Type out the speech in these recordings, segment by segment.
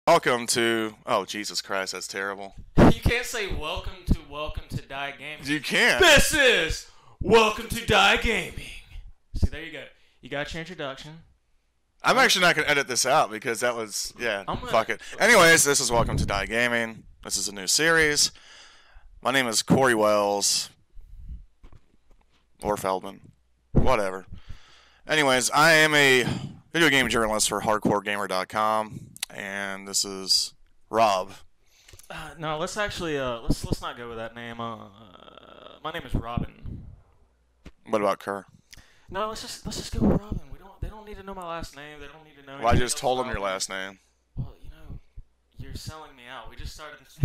Welcome to. Oh, Jesus Christ, that's terrible. You can't say welcome to Die Gaming. You can't. This is Welcome to Die Gaming. See, there you go. You got your introduction. I'm actually not going to edit this out because that was. Yeah, gonna- fuck it. Anyways, this is Welcome to Die Gaming. This is a new series. My name is Cory Wells. Or Feldman. Whatever. Anyways, I am a video game journalist for HardcoreGamer.com. And this is Rob. No, let's actually let's not go with that name. My name is Robin. What about Kerr? No, let's just go with Robin. They don't need to know my last name. They don't need to know. Well, I just told them them your last name. Well, you're selling me out. We just started this.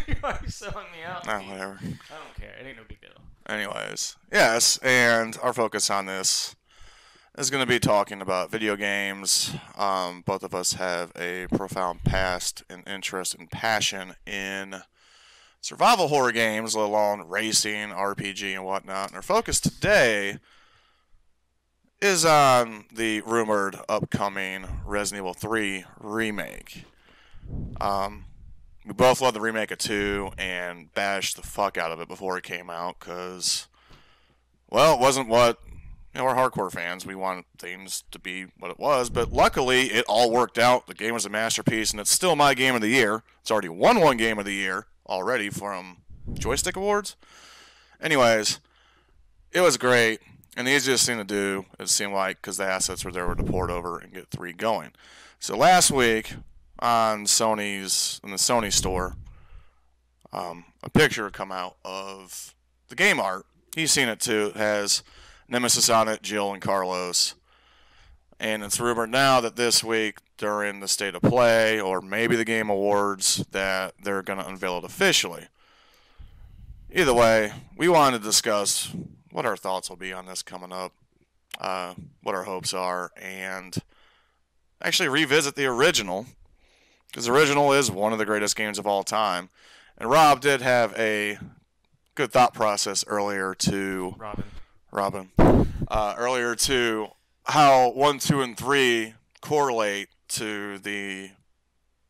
You're selling me out. Oh, whatever. I don't care. It ain't no big deal. Anyways, yes, and our focus on this is going to be talking about video games. Both of us have a profound past and interest and passion in survival horror games, let alone racing, RPG, and whatnot. And our focus today is on the rumored upcoming Resident Evil 3 remake. We both loved the remake of 2 and bashed the fuck out of it before it came out because, well, it wasn't what... we're hardcore fans. We want things to be what it was, but luckily it all worked out. The game was a masterpiece, and it's still my game of the year. It's already won one game of the year already from Joystick Awards. Anyways, it was great, and the easiest thing to do, it seemed like, because the assets were there, were to port over and get 3 going. So last week on in the Sony store, a picture had come out of the game art. He's seen it too. It has Nemesis on it, Jill and Carlos. And it's rumored now that this week, during the State of Play, or maybe the Game Awards, that they're going to unveil it officially. Either way, we wanted to discuss what our thoughts will be on this coming up, what our hopes are, and actually revisit the original, because the original is one of the greatest games of all time. And Rob did have a good thought process earlier to... Robin. Earlier to how 1, 2, and 3 correlate to the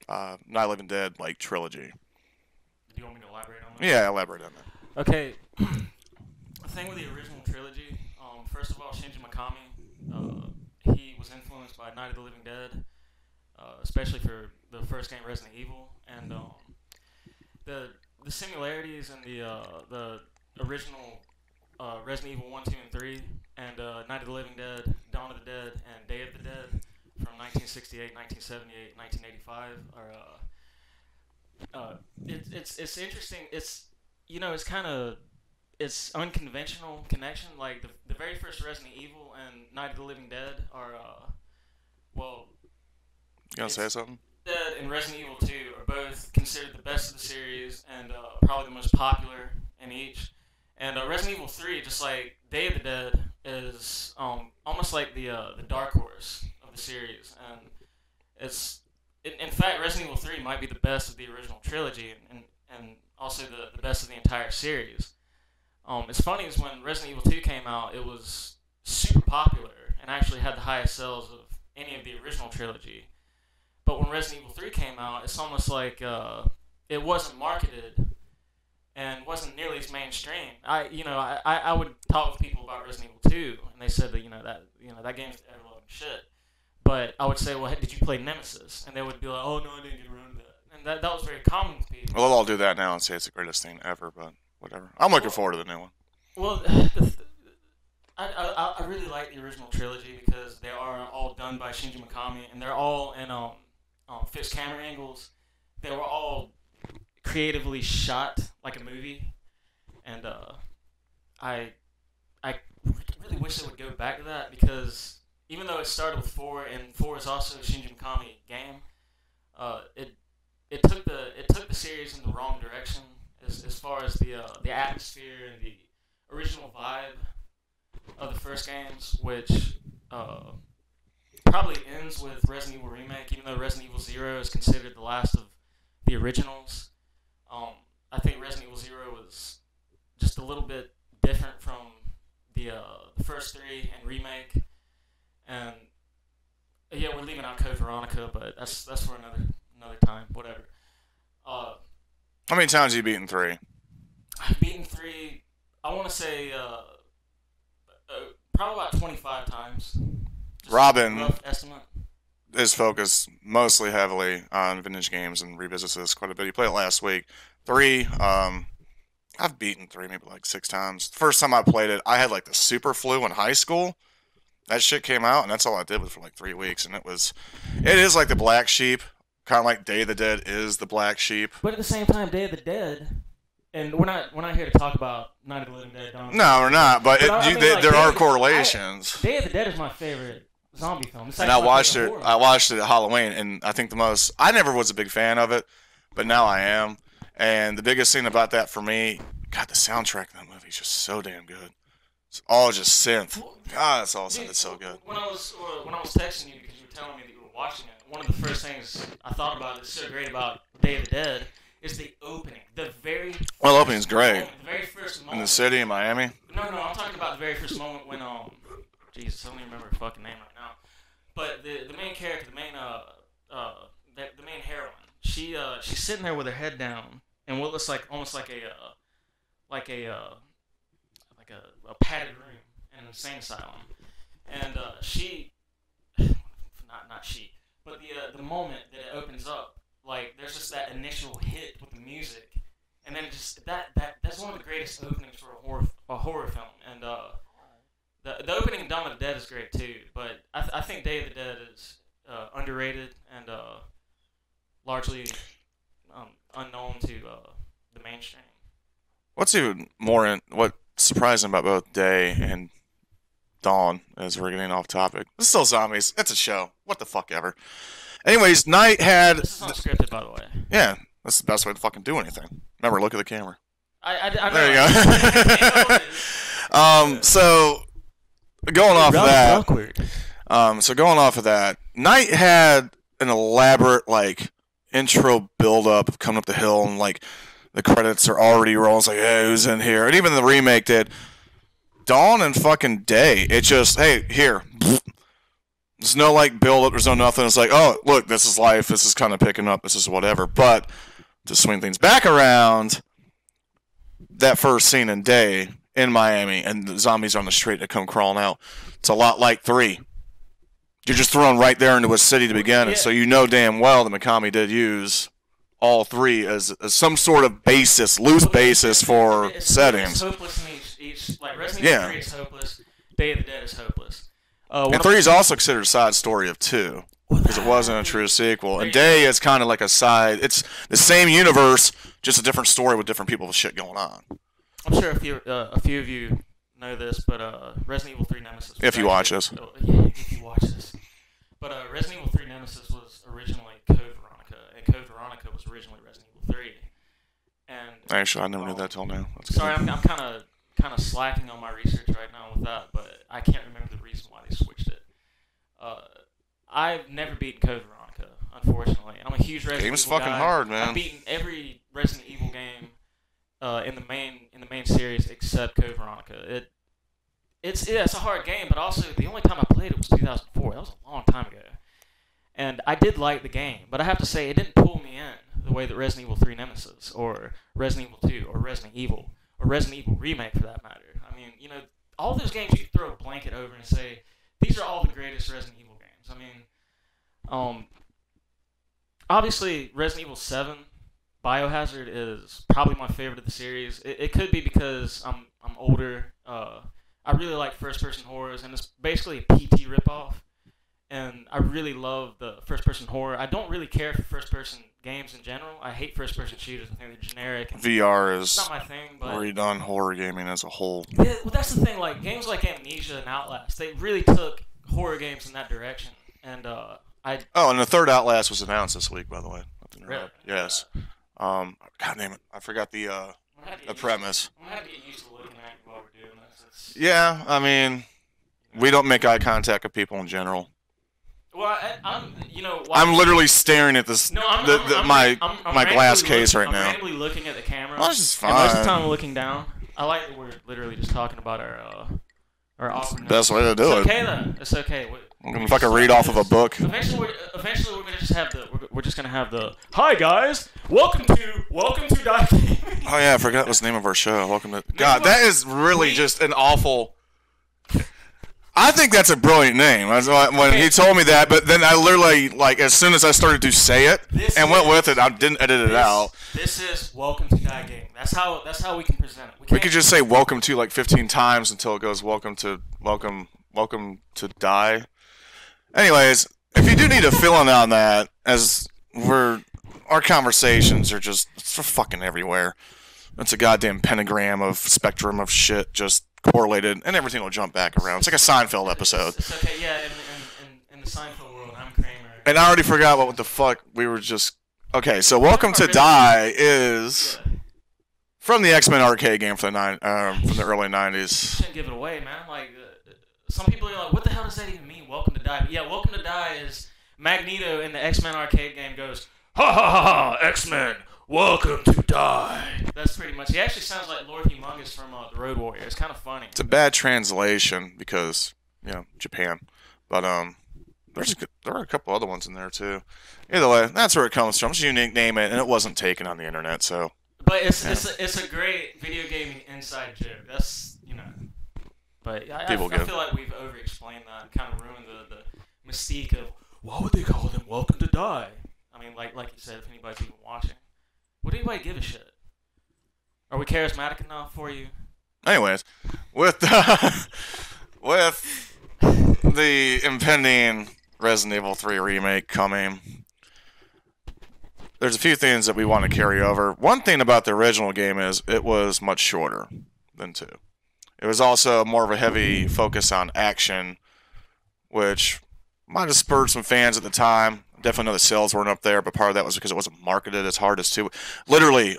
Night of the Living Dead trilogy. Do you want me to elaborate on that? Yeah, elaborate on that. Okay. The thing with the original trilogy, first of all, Shinji Mikami, he was influenced by Night of the Living Dead, especially for the first game, Resident Evil, and the similarities in the original Resident Evil 1, 2, and 3, and Night of the Living Dead, Dawn of the Dead, and Day of the Dead from 1968, 1978, 1985 it's interesting. It's unconventional connection. Like the very first Resident Evil and Night of the Living Dead are You gonna say something? Dead and Resident Evil 2 are both considered the best of the series and probably the most popular in each. And Resident Evil 3, just like Day of the Dead, is almost like the dark horse of the series, and in fact Resident Evil 3 might be the best of the original trilogy, and also the best of the entire series. It's funny is when Resident Evil 2 came out, it was super popular and actually had the highest sales of any of the original trilogy. But when Resident Evil 3 came out, it's almost like it wasn't marketed and wasn't nearly as mainstream. I would talk with people about Resident Evil 2, and they said that that game's everyone shit. But I would say, well, hey, did you play Nemesis? And they would be like, oh no, I didn't get around to that. And that was very common with people. Well, they'll all do that now and say it's the greatest thing ever, but whatever. I'm looking forward to the new one. Well, I really like the original trilogy because they are all done by Shinji Mikami, and they're all in fixed camera angles. They were all creatively shot like a movie, and I really wish they would go back to that, because even though it started with 4 and 4 is also a Shinji Mikami game, it took the series in the wrong direction as far as the atmosphere and the original vibe of the first games, which probably ends with Resident Evil Remake, even though Resident Evil 0 is considered the last of the originals. I think Resident Evil 0 was just a little bit different from the first 3 and Remake. And yeah, we're leaving out Code Veronica, but that's for another time. How many times have you beaten 3? I've beaten 3. I want to say probably about 25 times. Just a Robin rough estimate. is focused mostly heavily on vintage games and revisits this quite a bit. He played it last week. 3, I've beaten 3 maybe like 6 times. The first time I played it, I had like the super flu in high school. That shit came out, and that's all I did was for like 3 weeks, and it is like the black sheep, kind of like Day of the Dead is the black sheep. But at the same time, Day of the Dead, and we're not here to talk about Night of the Living Dead. No, we're not, but there are correlations. Day of the Dead is my favorite zombie film. And I watched it. I watched it at Halloween, and I think I never was a big fan of it, but now I am. And the biggest thing about that for me, God, the soundtrack in that movie is just so damn good. It's all just synth. God, it's all synth. It's so good. When I was texting you because you were telling me that you were watching it, one of the first things I thought about that's so great about Day of the Dead is the opening. The opening's great. Moment, the very first moment. In the city in Miami. No, I'm talking about the very first moment when Jesus, I don't even remember her fucking name right now. But the main character, the main heroine, she's sitting there with her head down in what looks like almost like a padded room in an insane asylum, and she, not she, but the moment that it opens up, like there's just that initial hit with the music, and then just that's one of the greatest openings for a horror film, and the opening in Dawn of the Dead is great too, but I think Day of the Dead is underrated and largely unknown to the mainstream. What's even more what surprising about both Day and Dawn, as we're getting off topic. It's still zombies. It's a show. What the fuck ever. Anyways, Night had. This is not scripted, by the way. Yeah, that's the best way to fucking do anything. Remember, look at the camera. I there you go. So going off of that. Awkward. So going off of that, Night had an elaborate like intro build up of coming up the hill and like. The credits are already rolling. It's like, hey, who's in here? And even the remake did. Dawn and fucking Day. It just, hey, here. There's no, like, build-up. There's no nothing. It's like, oh, look, this is life. This is kind of picking up. This is whatever. But to swing things back around, that first scene in Day in Miami and the zombies on the street that come crawling out, it's a lot like 3. You're just thrown right there into a city to begin it. So you know damn well that Mikami did use all 3 as some sort of basis, loose basis for settings. It's hopeless in each like Resident Evil 3 is hopeless, Day of the Dead is hopeless. And 3 is also considered a side story of 2 because it wasn't a true sequel. And Day is kind of like a side. It's the same universe, just a different story with different people with shit going on. I'm sure a few of you know this, but Resident Evil 3 Nemesis. If you watch this. Yeah, if you watch this. But Resident Evil 3 Nemesis was originally Code Veronica, and Code Veronica was originally Resident Evil 3. And actually, I never knew that till now. That's sorry, good. I'm kind of slacking on my research right now with that, but I can't remember the reason why they switched it. I've never beaten Code Veronica, unfortunately. I'm a huge Resident Game's Evil fucking guy. hard, man. I've beaten every Resident Evil game in the main series except Code Veronica. It's a hard game, but also the only time I played it was 2004. That was a long time ago. And I did like the game, but I have to say it didn't pull me in the way that Resident Evil 3 Nemesis or Resident Evil 2 or Resident Evil or Resident Evil Remake for that matter. I mean, all those games you could throw a blanket over and say, these are all the greatest Resident Evil games. I mean, obviously Resident Evil 7 Biohazard is probably my favorite of the series. It could be because I'm older. I really like first-person horrors, and it's basically a PT ripoff. And I really love the first-person horror. I don't really care for first-person games in general. I hate first-person shooters. I think they're generic. VR is not my thing, but redone horror gaming as a whole. Yeah, well, that's the thing. Like games like Amnesia and Outlast, they really took horror games in that direction. And and the third Outlast was announced this week, by the way. Really? Yes. God damn it, I forgot the premise. I'm gonna have to get used to looking at you while we're doing this. Yeah, I mean, we don't make eye contact with people in general. Well, I'm literally staring at this my glass case right now. I'm randomly looking at the camera. Well, this is fine. And most of the time I'm looking down. I like that we're literally just talking about our awkwardness. Best way to do it. It's okay though. It's okay. I'm gonna fucking read off of a book. Eventually we're gonna just have we're we're just gonna have the hi guys, welcome to Die Gaming. Oh yeah, I forgot what's the name of our show. Welcome to God. That is really just an awful. I think that's a brilliant name. When he told me that, but then I literally, like, as soon as I started to say it went with it, I didn't edit it out. This is Welcome to Die Gaming. That's how we can present it. We could just say welcome to like 15 times until it goes welcome to die. Anyways, if you do need a fill-in on that, as our conversations are just fucking everywhere. It's a goddamn pentagram of spectrum of shit just correlated, and everything will jump back around. It's like a Seinfeld episode. It's okay, yeah. In the Seinfeld world, I'm Kramer. And I already forgot what the fuck we were just. Okay, so Welcome to Die is from the X-Men arcade game from the early '90s. You shouldn't give it away, man. Like some people are like, "What the hell does that even mean?" Welcome to Die. But yeah, Welcome to Die is Magneto in the X-Men arcade game goes, "Ha ha ha ha, X-Men, welcome to Die." That's pretty much. He actually sounds like Lord Humongous from the Road Warrior. It's kind of funny. It's a bad translation because Japan, but there are a couple other ones in there too. Either way, that's where it comes from. It's a unique name, and it wasn't taken on the internet, so. But it's a great video gaming inside joke. That's But I feel like we've over-explained that and kind of ruined the mystique of why would they call them Welcome to Die? I mean, like you said, if anybody's even watching, would anybody give a shit? Are we charismatic enough for you? Anyways, with the impending Resident Evil 3 remake coming, there's a few things that we want to carry over. One thing about the original game is it was much shorter than 2. It was also more of a heavy focus on action, which might have spurred some fans at the time. Definitely know the sales weren't up there, but part of that was because it wasn't marketed as hard as 2. Literally,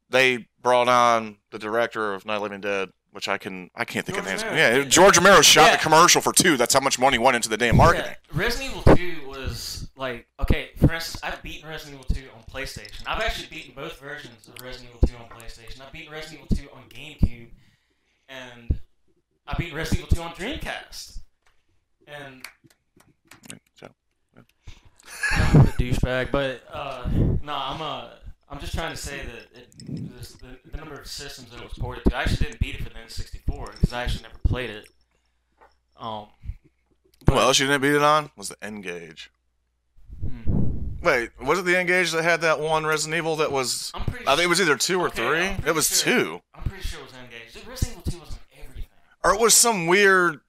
they brought on the director of Night of the Living Dead, which I can't think of names. Yeah, George Romero shot the commercial for 2. That's how much money went into the damn marketing. Yeah. Resident Evil 2 was like, okay, for instance, I've beaten Resident Evil 2 on PlayStation. I've actually beaten both versions of Resident Evil 2 on PlayStation. I've beaten Resident Evil 2 on GameCube, and I've beaten Resident Evil 2 on Dreamcast. And I'm a douchebag, but I'm just trying to say that the number of systems that it was ported to. I actually didn't beat it for the N64 because I actually never played it. What else you didn't beat it on was the N-Gage. Wait, was it the N-Gage that had that one Resident Evil that was? I think it was either 2 or 3. It was 2. I'm pretty sure it was N-Gage. Resident Evil 2 was on everything. Or it was some weird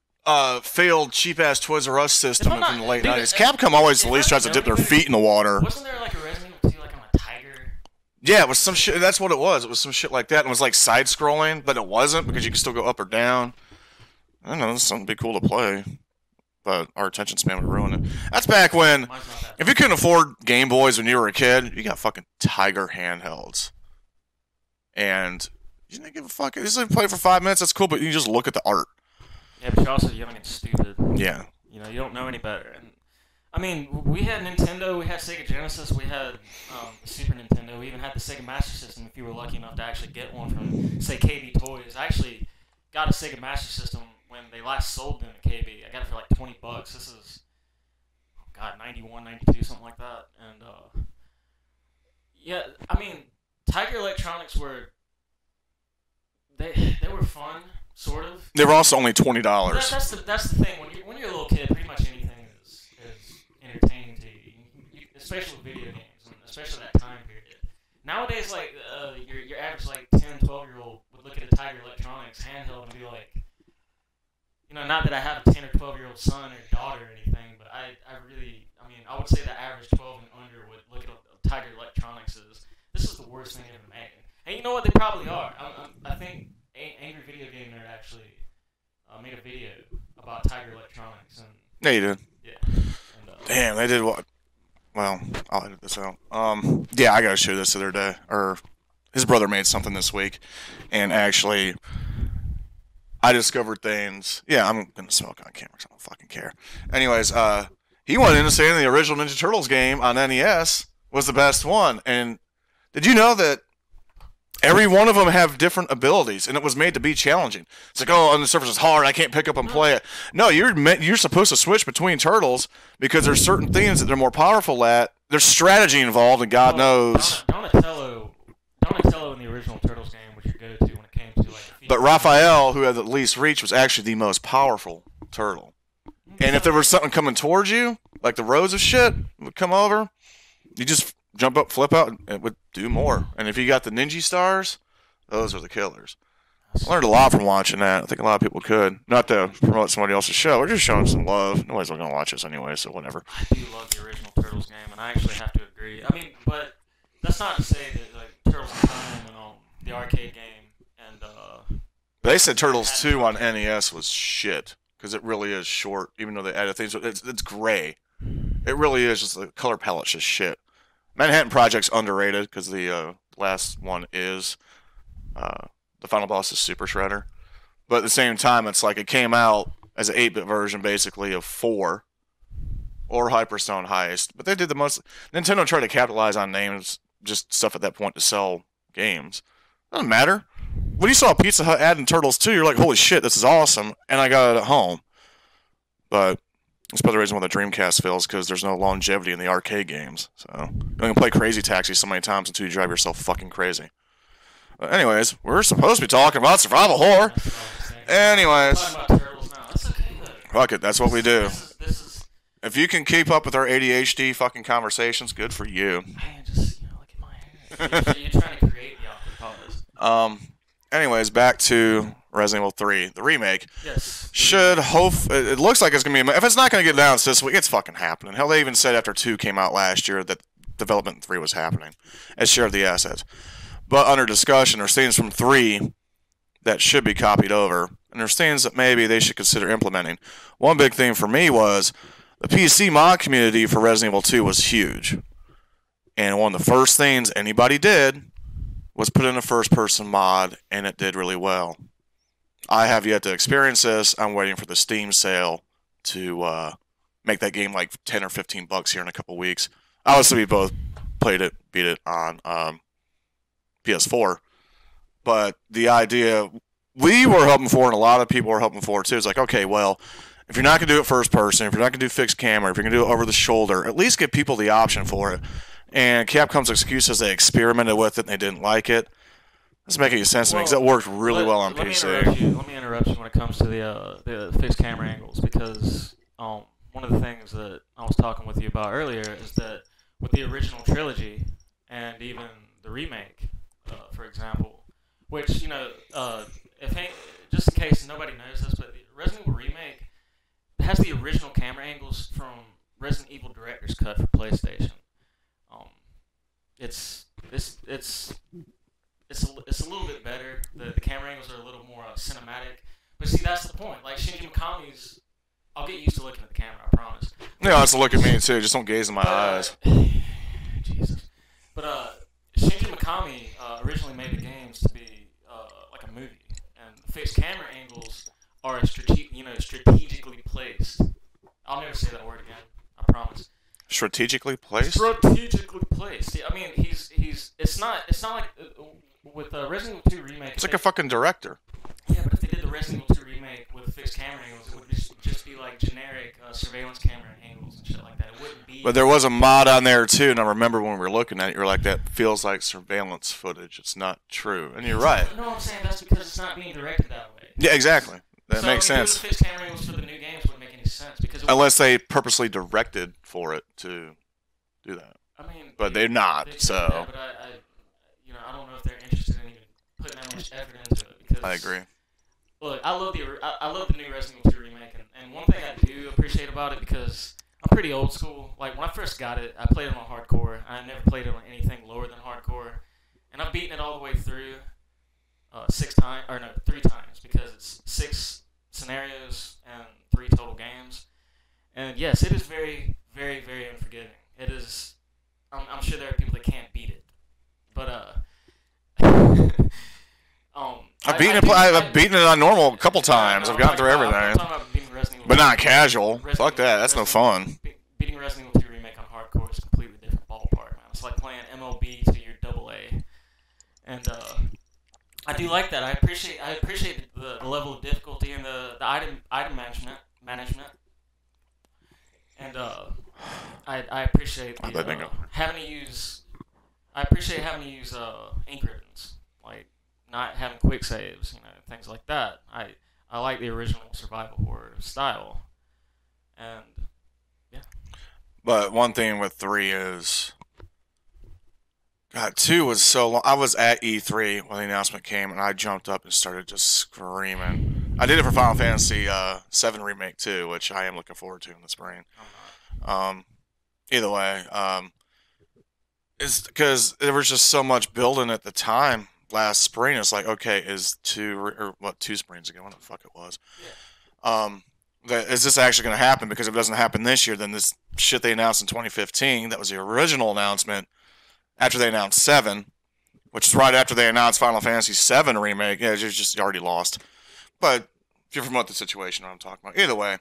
failed cheap-ass Toys R Us system from the late 90s. Capcom always at least tries to dip their feet in the water. Wasn't there like a Resident Evil 2 like on a tiger? Yeah, it was some shit. That's what it was. It was some shit like that. And it was like side-scrolling, but it wasn't because you could still go up or down. I don't know. This something be cool to play. But our attention span would ruin it. That's back when, if you couldn't afford Game Boys when you were a kid, you got fucking Tiger handhelds. And you didn't give a fuck. You just play for 5 minutes, that's cool, but you just look at the art. Yeah, but you're also young and stupid. Yeah. You know, you don't know any better. And I mean, we had Nintendo, we had Sega Genesis, we had Super Nintendo, we even had the Sega Master System if you were lucky enough to actually get one from, say, KB Toys. I actually got a Sega Master System when they last sold them at KB. I got it for like $20. This is, 91, 92, something like that. And, yeah, I mean, Tiger Electronics were, they were fun. Sort of. They were also only $20. That's the thing. When you're a little kid, pretty much anything is entertaining to you, especially with video games, and especially that time period. Nowadays, like your average like 10, 12-year-old would look at a Tiger Electronics handheld and be like, not that I have a 10 or 12-year-old son or daughter or anything, but I would say the average 12 and under would look at a Tiger Electronics as this is the worst thing ever made. And you know what? They probably are. I think Angry Video Game Nerd actually made a video about Tiger Electronics. And yeah, you did. Yeah. And, damn, they did what? Well, I'll edit this out. Yeah, I gotta show this the other day. Or his brother made something this week, and actually, I discovered things. Yeah, I'm gonna smoke on camera because I don't fucking care. Anyways, he went into saying the original Ninja Turtles game on NES was the best one. And did you know that Every one of them have different abilities, and it was made to be challenging. It's like, oh, on the surface it's hard. I can't pick up and play it. No, you're supposed to switch between turtles because there's certain things that they're more powerful at. There's strategy involved, and God knows. Donatello in the original Turtles game was your go-to when it came to like. But Raphael, who had the least reach, was actually the most powerful turtle. And if there was something coming towards you, like the rows of shit would come over, you just jump up, flip out, and it would do more. And if you got the ninja stars, those are the killers. I learned a lot from watching that. I think a lot of people could. Not to promote somebody else's show. We're just showing some love. Nobody's going to watch us anyway, so whatever. I do love the original Turtles game, and I actually have to agree. I mean, but that's not to say that like Turtles in Time and the arcade game and They said Turtles 2 on NES was shit because it really is short, even though they added things. It's gray. It really is just the color palette's just shit. Manhattan Project's underrated because the last one is the final boss is Super Shredder, but at the same time, it's like it came out as an 8-bit version basically of 4 or Hyperstone Heist. But they did the most. Nintendo tried to capitalize on names, just stuff at that point to sell games. Doesn't matter. When you saw Pizza Hut adding Turtles 2, you're like, holy shit, this is awesome, and I got it at home. But that's part of the reason why the Dreamcast fails, because there's no longevity in the arcade games. So you can play Crazy Taxi so many times until you drive yourself fucking crazy. But anyways, we're supposed to be talking about survival horror. Anyways. Talking about Turtles now. That's okay, though. Fuck it, that's what we do. This is If you can keep up with our ADHD fucking conversations, good for you. man, just look at my hair. You're trying to create the awkward pause. Anyways, back to Resident Evil 3, the remake. Yes. Should hope it looks like it's gonna be. If it's not gonna get announced this week, it's fucking happening. Hell, they even said after 2 came out last year that development in 3 was happening, as share of the assets. But under discussion, there's things from 3 that should be copied over, and there's things that maybe they should consider implementing. One big thing for me was the PC mod community for Resident Evil 2 was huge, and one of the first things anybody did was put in a first-person mod, and it did really well. I have yet to experience this. I'm waiting for the Steam sale to make that game like $10 or $15 here in a couple weeks. Obviously, we both played it, beat it on PS4. But the idea we were hoping for, and a lot of people were hoping for too, is like, okay, well, if you're not going to do it first person, if you're not going to do fixed camera, if you're going to do it over the shoulder, at least give people the option for it. And Capcom's excuse is they experimented with it and they didn't like it. Doesn't make any sense to me because it worked really well on PC. Let me interrupt you when it comes to the fixed camera angles, because one of the things that I was talking with you about earlier is that with the original trilogy and even the remake, for example, which just in case nobody knows this, but the Resident Evil remake has the original camera angles from Resident Evil Director's Cut for PlayStation. It's a little bit better. The camera angles are a little more cinematic. But see, that's the point. Like Shinji Mikami's, I'll get used to looking at the camera, I promise. Yeah, it's to look at me too. Just don't gaze in my eyes. Jesus. But Shinji Mikami originally made the games to be like a movie, and the fixed camera angles are strategically placed. I'll never say that word again. I promise. Strategically placed? Strategically placed. I mean, he's. It's not like with Resident Evil 2 remake. It's like a fucking director. Yeah, but if they did the Resident Evil 2 remake with fixed camera angles, it would just be like generic surveillance camera angles and shit like that. It wouldn't be. But there was a mod on there too, and I remember when we were looking at it, you were like, "That feels like surveillance footage. It's not true." And you're right. No, I'm saying that's because it's not being directed that way. Yeah, exactly. That makes sense. The fixed camera angles for the new games wouldn't make any sense because unless they purposely directed for it to do that. I mean, but they're not. So. That, but I don't know if they're interested in even putting that much effort into it. Because I agree. Look, I love the new Resident Evil 2 remake, and one thing I do appreciate about it, because I'm pretty old school. Like when I first got it, I played it on hardcore. I never played it on anything lower than hardcore, and I've beaten it all the way through 3 times, because it's 6 scenarios and 3 total games. And yes, it is very, very, very unforgiving. It is. I'm sure there are people that can't beat it, but I've beaten it on normal a couple times. I've gotten through everything. I'm talking about beating Resident Evil. But not casual. Fuck that. That's no fun. Beating Resident Evil 2 remake on hardcore is a completely different ballpark, man. It's like playing MLB to your AA. and I do like that. I appreciate the level of difficulty and the item management, and I appreciate I the think having to use. I appreciate having to use ink ribbons, like not having quick saves, things like that. I like the original survival horror style, and yeah. But one thing with 3 is, God, 2 was so long. I was at E3 when the announcement came, and I jumped up and started just screaming. I did it for Final Fantasy 7 Remake too, which I am looking forward to in the spring. I'm not. Either way, it's because there was just so much building at the time last spring. It's like, okay, is 2 springs ago? What the fuck it was? Yeah. Is this actually going to happen? Because if it doesn't happen this year, then this shit they announced in 2015, that was the original announcement after they announced 7, which is right after they announced Final Fantasy 7 Remake. Yeah, it's just already lost. But if you're familiar with the situation, what I'm talking about. Either way.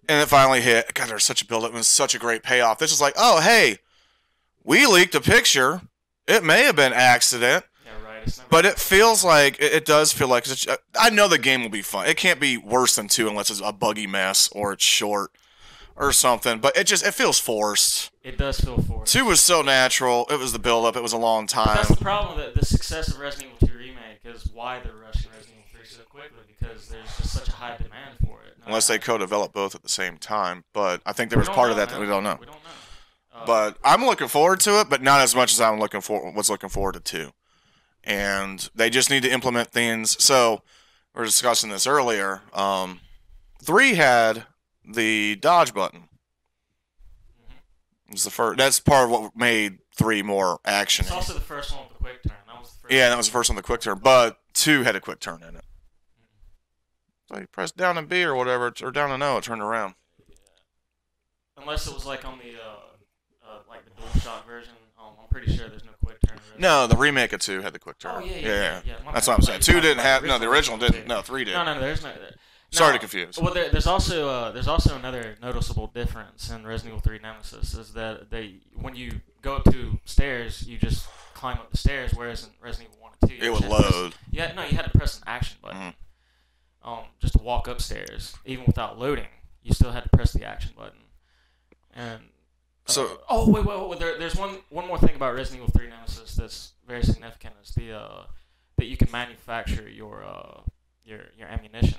And it finally hit. God, there's such a build-up. It was such a great payoff. This is like, oh, hey, we leaked a picture. It may have been accident. Yeah, right. It's never But it feels like, it does feel like, I know the game will be fun. It can't be worse than 2 unless it's a buggy mess or it's short or something. But it feels forced. It does feel forced. 2 was so natural. It was the build-up. It was a long But time. that's the problem. That the success of Resident Evil 2 Remake is why they're rushing Resident Evil 3 so quickly, because there's just such a high demand for it. Unless they co-develop both at the same time. But I think there We was don't part of know, that man. we don't know. We don't know. But I'm looking forward to it, but not as much as I was looking forward to 2. And they just need to implement things. So we were discussing this earlier. 3 had the dodge button. It's the first. That's part of what made 3 more action. It's also the first one with the quick turn. That was the first. Yeah, that was the first one with the quick turn. But 2 had a quick turn in it. So you press down and B or whatever, or down and O, it turned around. Unless it was like on the like the DualShock version. I'm pretty sure there's no quick turn. No, the remake of 2 had the quick turn. Oh yeah. That's what I'm saying. 2 didn't have. No, the original didn't. No, 3 did. No, there's no. Sorry to confuse. Well, there's also another noticeable difference in Resident Evil 3 Nemesis is that when you go up 2 stairs, you just climb up the stairs, whereas in Resident Evil 1 and 2, It would load. You had to press an action button, just to walk upstairs, even without loading. You still had to press the action button. And so, wait. There's one more thing about Resident Evil 3 Nemesis that's very significant is that you can manufacture your ammunition.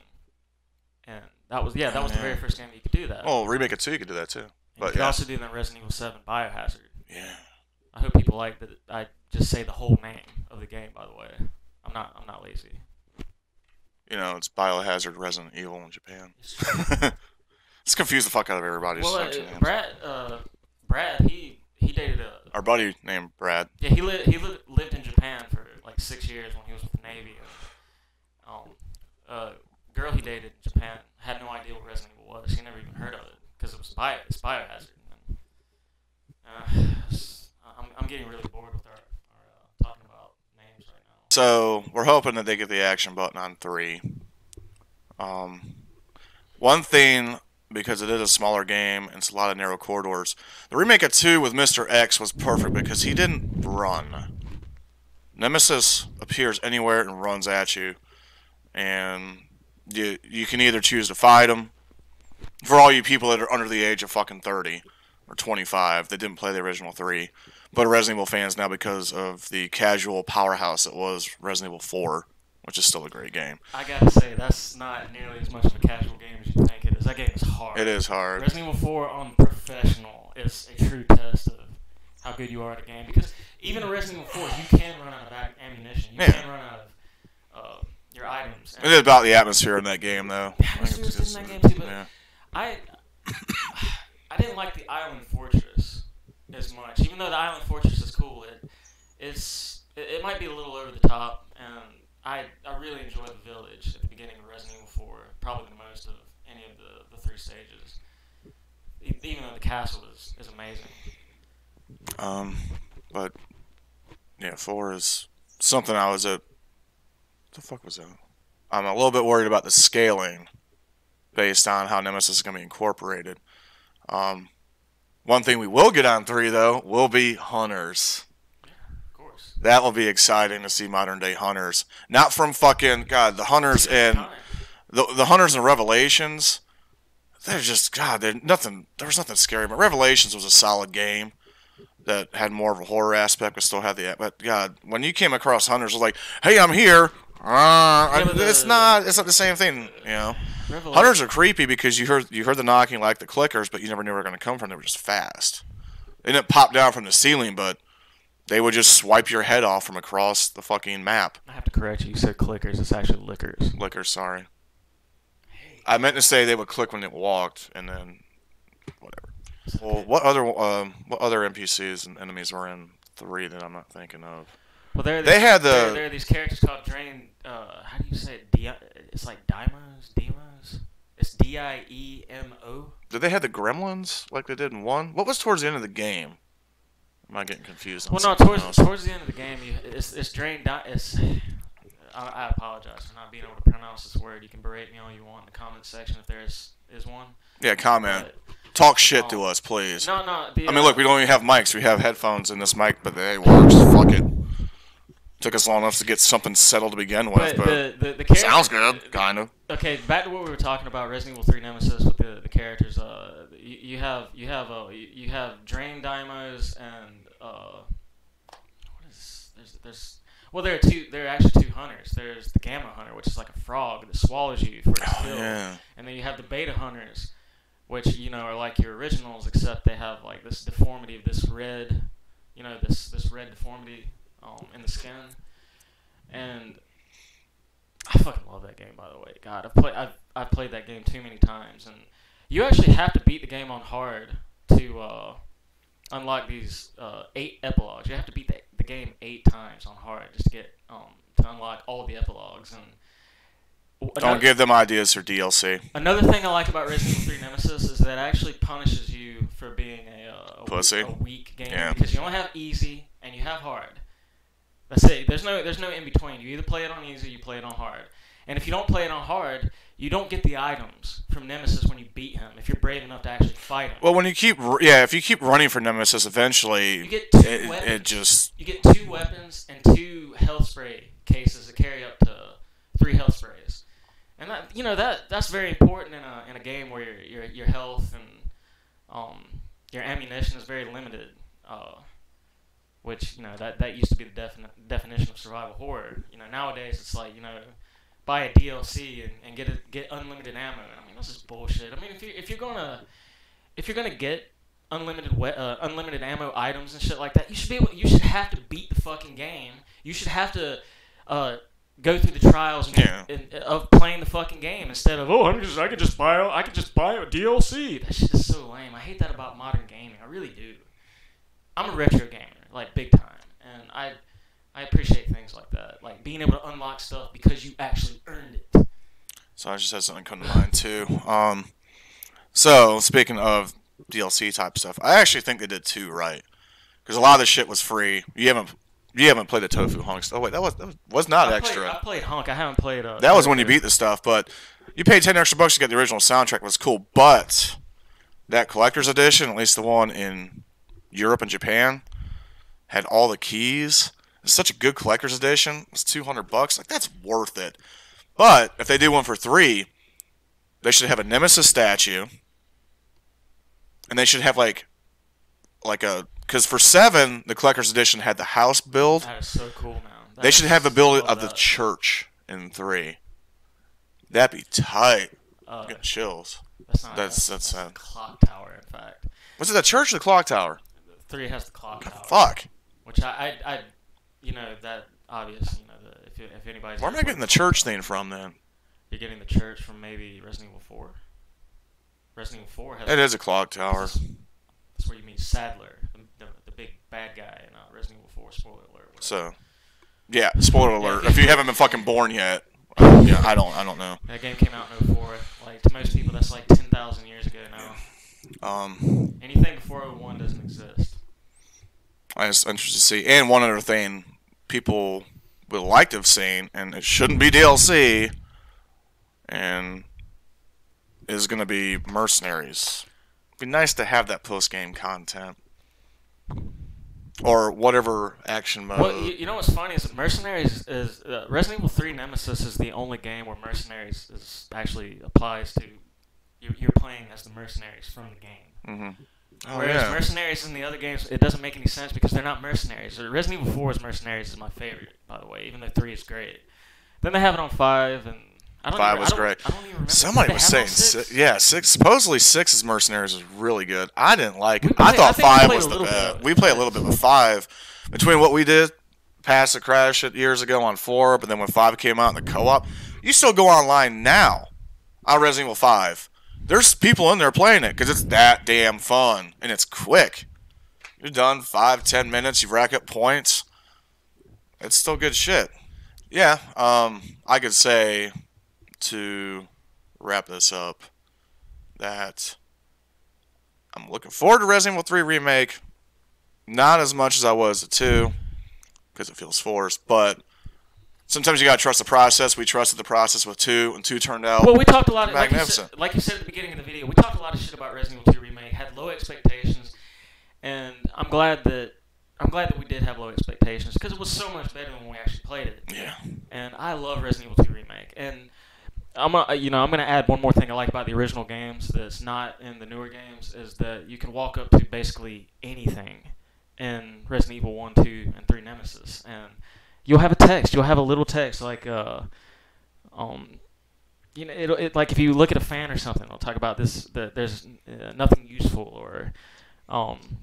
And that was the very first game you could do that. Oh, Remake of 2, you could do that too. But you could also do that in Resident Evil 7 Biohazard. Yeah. I hope people like that I just say the whole name of the game, by the way. I'm not lazy. It's Biohazard Resident Evil in Japan. It's confused the fuck out of everybody. Well, Brad, he dated our buddy named Brad. Yeah, he lived in Japan for like 6 years when he was with the Navy. And, girl he dated in Japan had no idea what Resident Evil was. She never even heard of it because it was it's Biohazard. And, I'm getting really bored with our talking about names right now. So we're hoping that they get the action button on 3. One thing, because it is a smaller game and it's a lot of narrow corridors, the remake of 2 with Mr. X was perfect because he didn't run. Nemesis appears anywhere and runs at you, and you can either choose to fight him. For all you people that are under the age of fucking 30 or 25 that didn't play the original 3, but are Resident Evil fans now because of the casual powerhouse that was Resident Evil 4, which is still a great game. I gotta say, that's not nearly as much of a casual game as you think it is. That game is hard. It is hard. Resident Evil 4 on professional is a true test of how good you are at a game. Because even in Resident Evil 4, you can run out of ammunition. You can run out of your items. It is about the atmosphere in that game, though. The atmosphere is in that game, too, but I didn't like the Island Fortress as much. Even though the Island Fortress is cool, it might be a little over the top, and I really enjoyed the village at the beginning of Resident Evil 4, probably the most of any of the 3 stages. Even though the castle is amazing. But yeah, 4 is something I was what the fuck was that? I'm a little bit worried about the scaling based on how Nemesis is going to be incorporated. One thing we will get on 3 though will be hunters. Yeah, of course. That will be exciting to see modern day hunters. Not from fucking God, the hunters and the hunters and Revelations. They're just God. They're nothing. There was nothing scary. But Revelations was a solid game that had more of a horror aspect, but still had the. But God, when you came across hunters, it was like, hey, I'm here. It's not the same thing, you know. Hunters are creepy because you heard the knocking like the clickers, but you never knew where they were going to come from. They were just fast. They didn't pop down from the ceiling, but they would just swipe your head off from across the fucking map. I have to correct you. You said clickers. It's actually lickers. Lickers, sorry. I meant to say they would click when it walked, and then whatever. Well, what other NPCs and enemies were in 3 that I'm not thinking of? Well, there are these characters called Drain. How do you say it? It's like Demos. It's Diemo. Did they have the gremlins like they did in 1? What was towards the end of the game? Am I getting confused? Well, no, towards the end of the game, it's Drain. I apologize for not being able to pronounce this word. You can berate me all you want in the comment section if there is one. Yeah, comment. Talk shit to us, please. No. I mean, look, we don't even have mics. We have headphones in this mic, but it works. Fuck it. Took us long enough to get something settled to begin with, but the sounds good, kind of. Okay, back to what we were talking about, Resident Evil 3 Nemesis with the characters. You have Drain Dymos and there are actually 2 hunters. There's the Gamma Hunter, which is like a frog that swallows you for its kill. Yeah. And then you have the Beta Hunters, which are like your originals, except they have like this deformity of this red, this red deformity in the skin. And I fucking love that game, by the way. God, I've played that game too many times, and you actually have to beat the game on hard to unlock these 8 epilogues. You have to beat the game 8 times on hard just to get to unlock all the epilogues. And don't give them ideas for DLC. Another thing I like about Resident Evil 3 Nemesis is that it actually punishes you for being a pussy, a weak game, yeah. Because you only have easy and you have hard. That's it. There's no in between. You either play it on easy or you play it on hard. And if you don't play it on hard, you don't get the items from Nemesis when you beat him, if you're brave enough to actually fight him. Well, if you keep running for Nemesis, eventually you get 2 weapons. You get 2 weapons and 2 health spray cases that carry up to 3 health sprays. And that's very important in a game where your health and your ammunition is very limited. Which that used to be the definition of survival horror. Nowadays it's like buy a DLC and get unlimited ammo. I mean, this is bullshit. I mean, if you're gonna get unlimited ammo items and shit like that, you should have to beat the fucking game. You should have to go through the trials of playing the fucking game instead of I could just buy a DLC. That shit is so lame. I hate that about modern gaming. I really do. I'm a retro gamer, like big time, and I appreciate things like that, like being able to unlock stuff because you actually earned it. So I just had something come to mind too. So speaking of DLC type stuff, I actually think they did 2 right, because a lot of the shit was free. You haven't played the Tofu Hunks. Oh wait, that was not extra. I played Hunk. I haven't played. That was when you beat the stuff, but you paid $10 extra to get the original soundtrack. It was cool, but that collector's edition, at least the one in Europe and Japan, had all the keys. It's such a good collector's edition. It's $200. Like, that's worth it. But if they do one for 3, they should have a Nemesis statue, and they should have like because for 7 the collector's edition had the house build. That is so cool, man. They should have the build of the church in 3. That'd be tight. Getting chills. That's a clock tower, in fact. Was it the church or the clock tower? 3 has the clock tower. Fuck. Which I that obvious. If anybody's. Where am I getting the church thing from then? You're getting the church from maybe Resident Evil 4. Resident Evil 4 has. It is a clock tower. That's where you meet Sadler, the big bad guy in Resident Evil 4. Spoiler alert. So, yeah, spoiler alert. If you haven't been fucking born yet, I don't know. That game came out in 04. Like to most people, that's like 10,000 years ago now. Anything before 01 doesn't exist. I was interested to see. And one other thing people would like to have seen, and it shouldn't be DLC, and is going to be Mercenaries. It'd be nice to have that post-game content. or whatever action mode. Well, you know what's funny is Mercenaries is Resident Evil 3 Nemesis is the only game where Mercenaries is actually applies to you're playing as the mercenaries from the game. Mm-hmm. Oh, Whereas yeah. mercenaries in the other games, it doesn't make any sense because they're not mercenaries. Resident Evil 4's mercenaries is my favorite, by the way, even though 3 is great. Then they have it on 5, and I don't 5 even, was I don't, great. I don't even remember. Somebody Did was they have saying, it on 6? yeah, 6. Supposedly 6's Mercenaries is really good. I didn't like it. We I played- thought I think we 5 played was a the little bit best. of it. We played a little bit with 5. Between what we did, past the crash it years ago on 4, but then when 5 came out in the co-op, you still go online now on Resident Evil 5. There's people in there playing it because it's that damn fun and it's quick. You're done 5-10 minutes. You rack up points. It's still good shit. Yeah, I could say to wrap this up that I'm looking forward to Resident Evil 3 Remake. Not as much as I was at 2 because it feels forced, but sometimes you gotta trust the process. We trusted the process with 2, and 2 turned out Well, we talked a lot. magnificent. Like you said at the beginning of the video, we talked a lot of shit about Resident Evil 2 Remake. Had low expectations, and I'm glad that we did have low expectations because it was so much better than when we actually played it. Yeah. And I love Resident Evil 2 Remake. And I'm gonna add one more thing I like about the original games that's not in the newer games is that you can walk up to basically anything in Resident Evil 1, 2, and 3 Nemesis, and you'll have a text. You'll have a little text like like if you look at a fan or something, it'll talk about this that there's nothing useful or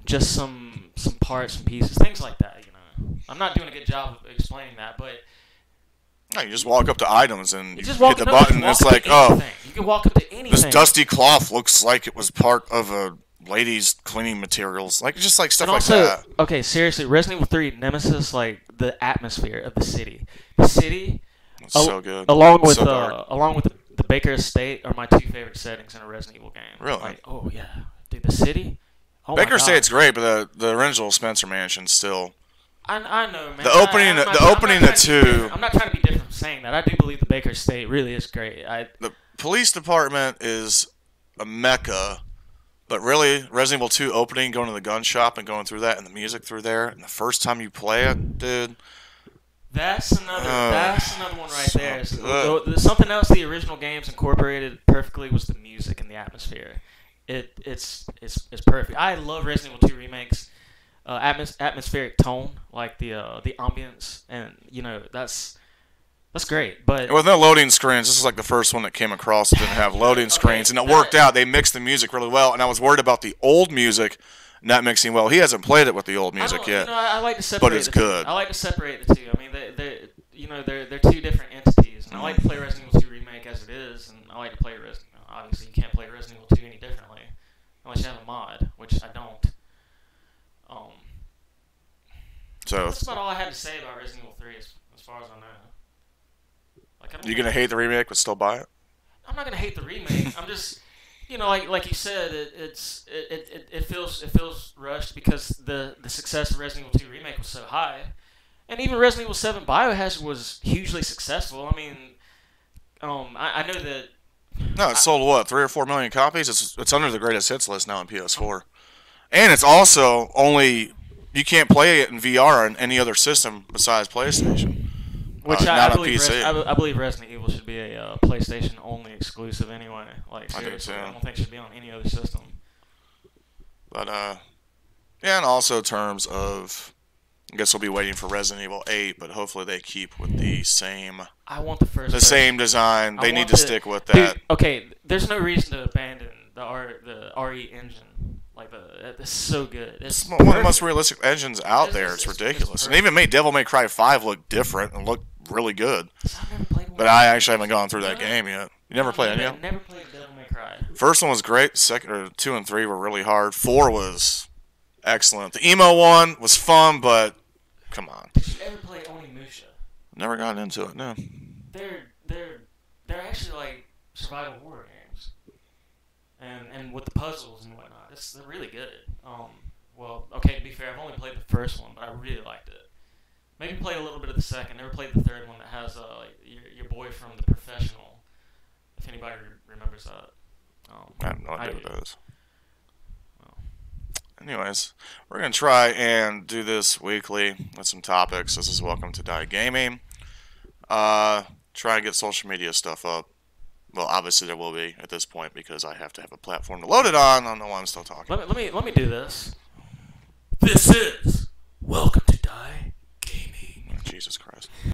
just some parts and pieces, things like that. I'm not doing a good job of explaining that, but No, you just walk up to items and you just hit walk the no, button, just and it's walk up like, to oh, anything. You can walk up to anything. this dusty cloth looks like it was part of a lady's cleaning materials. Like, just like stuff And like also, that. okay, seriously, Resident Evil 3 Nemesis, like the atmosphere of the city. The city, It's so good. along with So dark. the Baker Estate, are my 2 favorite settings in a Resident Evil game. Really? Like, oh yeah, dude, the city. Oh my Baker God. State's great, but the original Spencer Mansion still. I know, man. The opening- I'm not- the I'm not opening trying of to be 2 different. I'm not trying to be different from saying that. I do believe the Baker Estate really is great. The police department is a mecca, but really, Resident Evil 2 opening, going to the gun shop and going through that, and the music through there, and the first time you play it, dude. That's another one right so there. good. Something else the original games incorporated perfectly was the music and the atmosphere. It's perfect. I love Resident Evil 2 remakes. Atmospheric tone, like the ambience, and that's great. But And with no loading screens, this is like the first one that came across that didn't have loading screens, and it worked out. They mixed the music really well, and I was worried about the old music not mixing well. He hasn't played it with the old music yet. I like to separate. But it's the two. good. I like to separate the two. I mean, they're 2 different entities, and I like to play Resident Evil 2 Remake as it is, and I like to play obviously, you can't play Resident Evil 2 any differently unless you have a mod, which I don't. So That's about all I had to say about Resident Evil 3 as far as I know. Like, I don't you gonna hate the remake but still buy it? I'm not gonna hate the remake. I'm just, like you said, it feels rushed because the success of Resident Evil 2 Remake was so high, and even Resident Evil 7 Biohazard was hugely successful. I mean, I know that. No, it sold what, 3 or 4 million copies? It's under the greatest hits list now on PS4, and it's also only. You can't play it in VR on any other system besides PlayStation. Which not I on believe PC. I believe Resident Evil should be a PlayStation only exclusive anyway. Like, I do seriously, too. I don't think it should be on any other system. But yeah, and also in terms of, I guess we'll be waiting for Resident Evil 8, but hopefully they keep with the same I want the first. the person. same design. I They need want to the- stick with Dude, that. okay, there's no reason to abandon the RE engine. Like it's so good. It's It's one of the perfect. most realistic engines out there. It's ridiculous, and even made Devil May Cry 5 look different and look really good. I've never played one. But I actually haven't gone through that game yet. You never played any of them? Never played Devil May Cry. First one was great. Second or 2 and 3 were really hard. 4 was excellent. The emo one was fun, but come on, Did you ever play Onimusha? never got into it. No. They're actually like survival horror games, and with the puzzles and whatnot. They're really good. Well, okay, to be fair, I've only played the first one, but I really liked it. Maybe played a little bit of the second. Never played the third one that has your boy from The Professional. If anybody remembers that. I have no idea do. what that is. Anyways, we're gonna try and do this weekly with some topics. This is Welcome to Die Gaming. Try and get social media stuff up. Well, obviously there will be at this point because I have to have a platform to load it on. I don't know why I'm still talking. Let me do this. This is Welcome to Die Gaming. Oh, Jesus Christ.